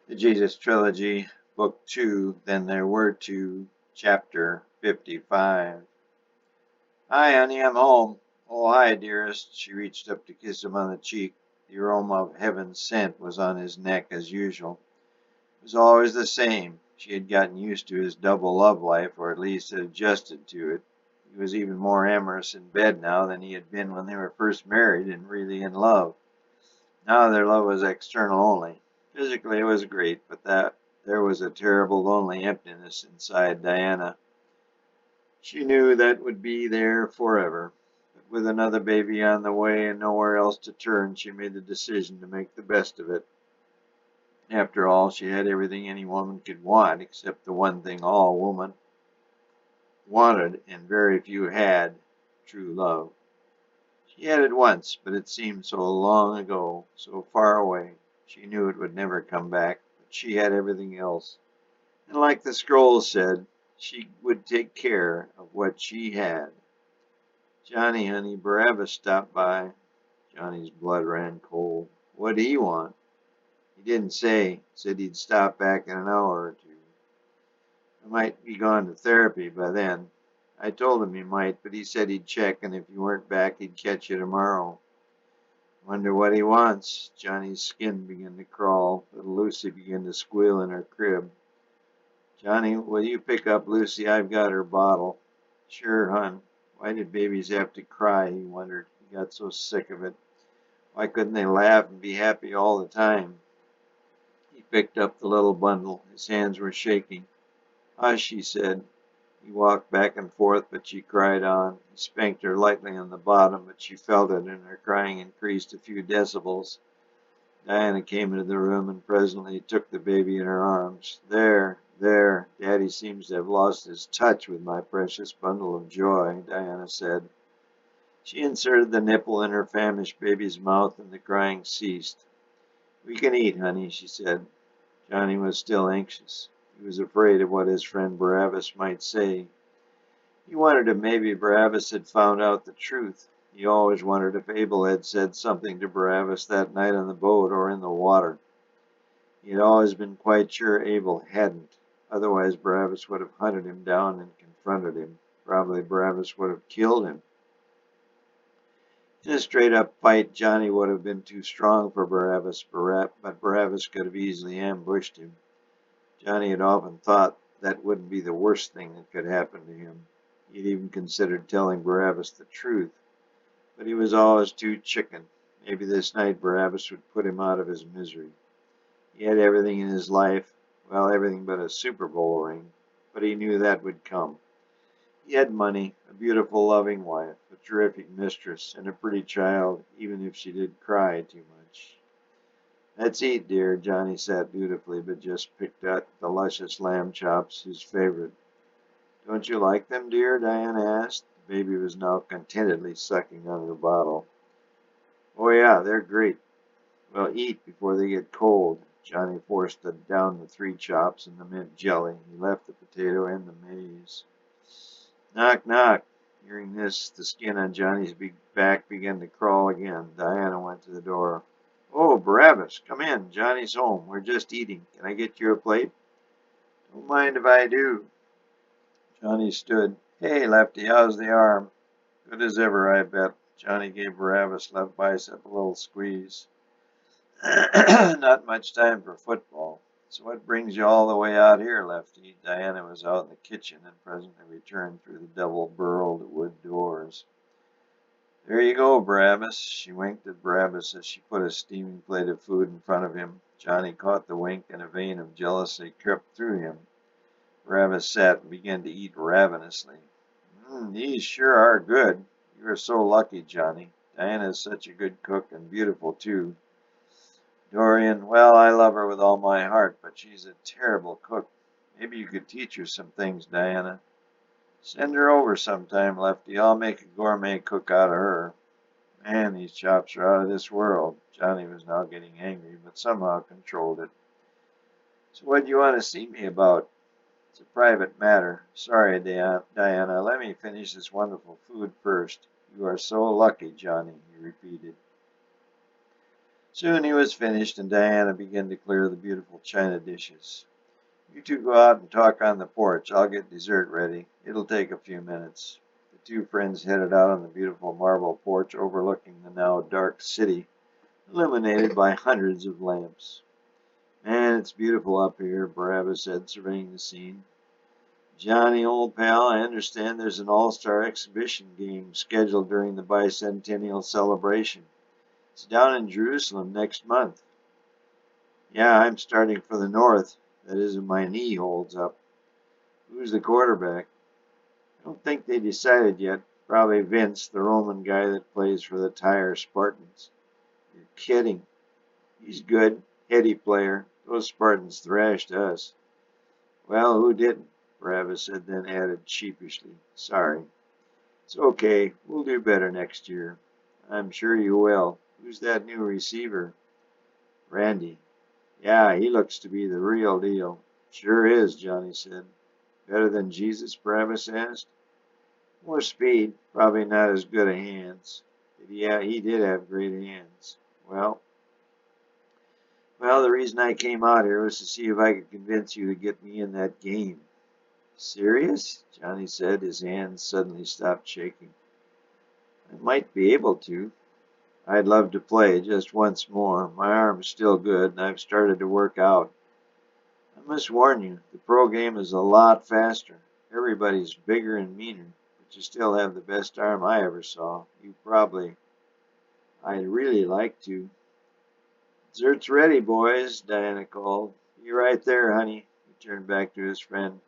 The Jesus Trilogy, Book 2, Then There Were Two, Chapter 55. Hi, honey, I'm home. Oh, hi, dearest. She reached up to kiss him on the cheek. The aroma of heaven's scent was on his neck as usual. It was always the same. She had gotten used to his double love life, or at least had adjusted to it. He was even more amorous in bed now than he had been when they were first married and really in love. Now their love was external only. Physically it was great, but that there was a terrible lonely emptiness inside Diana. She knew that would be there forever. But with another baby on the way and nowhere else to turn, she made the decision to make the best of it. After all, she had everything any woman could want, except the one thing all women wanted and very few had, true love. She had it once, but it seemed so long ago, so far away. She knew it would never come back, but she had everything else. And like the scroll said, she would take care of what she had. Johnny, honey, Barabbas stopped by. Johnny's blood ran cold. What did he want? He didn't say. Said he'd stop back in an hour or two. I might be gone to therapy by then. I told him he might, but he said he'd check, and if you weren't back, he'd catch you tomorrow. Wonder what he wants. Johnny's skin began to crawl. Little Lucy began to squeal in her crib. Johnny, will you pick up Lucy? I've got her bottle. Sure, hon. Why did babies have to cry? He wondered. He got so sick of it. Why couldn't they laugh and be happy all the time? He picked up the little bundle. His hands were shaking. Hush, he said. He walked back and forth, but she cried on. He spanked her lightly on the bottom, but she felt it, and her crying increased a few decibels. Diana came into the room and presently took the baby in her arms. There, there, Daddy seems to have lost his touch with my precious bundle of joy, Diana said. She inserted the nipple in her famished baby's mouth and the crying ceased. We can eat, honey, she said. Johnny was still anxious. He was afraid of what his friend Barabbas might say. He wondered if maybe Barabbas had found out the truth. He always wondered if Abel had said something to Barabbas that night on the boat or in the water. He had always been quite sure Abel hadn't. Otherwise Barabbas would have hunted him down and confronted him. Probably Barabbas would have killed him. In a straight-up fight, Johnny would have been too strong for Barabbas, but Barabbas could have easily ambushed him. Johnny had often thought that wouldn't be the worst thing that could happen to him. He had even considered telling Barabbas the truth, but he was always too chicken. Maybe this night Barabbas would put him out of his misery. He had everything in his life, well, everything but a Super Bowl ring, but he knew that would come. He had money, a beautiful, loving wife, a terrific mistress, and a pretty child, even if she did cry too much. Let's eat, dear. Johnny sat dutifully, but just picked out the luscious lamb chops, his favorite. Don't you like them, dear? Diana asked. The baby was now contentedly sucking on her bottle. Oh, yeah, they're great. Well, eat before they get cold. Johnny forced down the 3 chops and the mint jelly. He left the potato and the maize. Knock, knock. Hearing this, the skin on Johnny's big back began to crawl again. Diana went to the door. Oh, Barabbas, come in. Johnny's home. We're just eating. Can I get you a plate? Don't mind if I do. Johnny stood. Hey, Lefty, how's the arm? Good as ever, I bet. Johnny gave Barabbas' left bicep a little squeeze. Not much time for football. So what brings you all the way out here, Lefty? Diana was out in the kitchen and presently returned through the double-burrowed wood doors. There you go, Barabbas. She winked at Barabbas as she put a steaming plate of food in front of him. Johnny caught the wink and a vein of jealousy crept through him. Barabbas sat and began to eat ravenously. These sure are good. You are so lucky, Johnny. Diana is such a good cook and beautiful, too. Dorian, well, I love her with all my heart, but she's a terrible cook. Maybe you could teach her some things, Diana. Send her over sometime, Lefty. I'll make a gourmet cook out of her. Man, these chops are out of this world. Johnny was now getting angry, but somehow controlled it. So what do you want to see me about? It's a private matter. Sorry, Diana. Let me finish this wonderful food first. You are so lucky, Johnny, he repeated. Soon he was finished, and Diana began to clear the beautiful china dishes. You two go out and talk on the porch. I'll get dessert ready. It'll take a few minutes. The two friends headed out on the beautiful marble porch overlooking the now dark city, illuminated by hundreds of lamps. Man, it's beautiful up here, Barabbas said, surveying the scene. Johnny, old pal, I understand there's an all-star exhibition game scheduled during the bicentennial celebration. It's down in Jerusalem next month. Yeah, I'm starting for the north. That is, if my knee holds up. Who's the quarterback? I don't think they decided yet. Probably Vince, the Roman guy that plays for the Tyre Spartans. You're kidding. He's good, heady player. Those Spartans thrashed us. Well, who didn't? Barabbas said, then added sheepishly, sorry. It's okay. We'll do better next year. I'm sure you will. Who's that new receiver? Randy. Yeah, he looks to be the real deal. Sure is, Johnny said. Better than Jesus? Barabbas asked. More speed, probably not as good a hands. Yeah, he did have great hands. Well, the reason I came out here was to see if I could convince you to get me in that game. Serious? Johnny said, his hands suddenly stopped shaking. I might be able to. I'd love to play just once more. My arm's still good, and I've started to work out. I must warn you, the pro game is a lot faster. Everybody's bigger and meaner, but you still have the best arm I ever saw. I'd really like to. Dessert's ready, boys, Diana called. Be right there, honey. He turned back to his friend.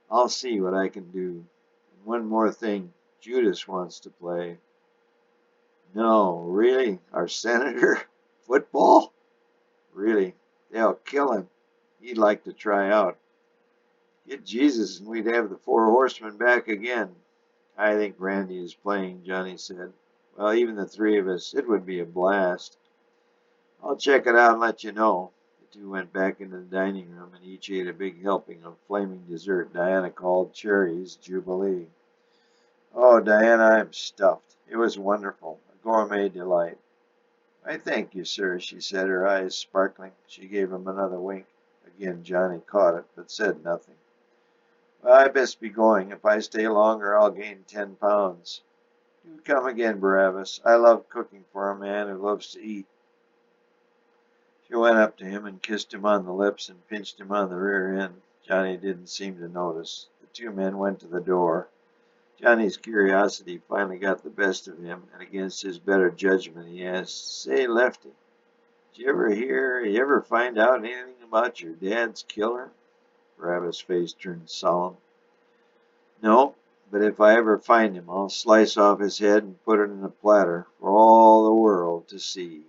I'll see what I can do. And one more thing, Judas wants to play. No, really? Our senator? Football? Really? They'll kill him. He'd like to try out. Get Jesus and we'd have the four horsemen back again. I think Randy is playing, Johnny said. Well, even the three of us, it would be a blast. I'll check it out and let you know. The two went back into the dining room and each ate a big helping of flaming dessert Diana called Cherry's Jubilee. Oh, Diana, I'm stuffed. It was wonderful. A gourmet delight. I thank you, sir, she said, her eyes sparkling. She gave him another wink. Again Johnny caught it, but said nothing. Well, I best be going. If I stay longer, I'll gain 10 pounds. Do come again, Barabbas. I love cooking for a man who loves to eat. She went up to him and kissed him on the lips and pinched him on the rear end. Johnny didn't seem to notice. The two men went to the door. Johnny's curiosity finally got the best of him, and against his better judgment he asked, Say, Lefty, you ever find out anything about your dad's killer? Barabbas' face turned solemn. No, but if I ever find him, I'll slice off his head and put it in a platter for all the world to see.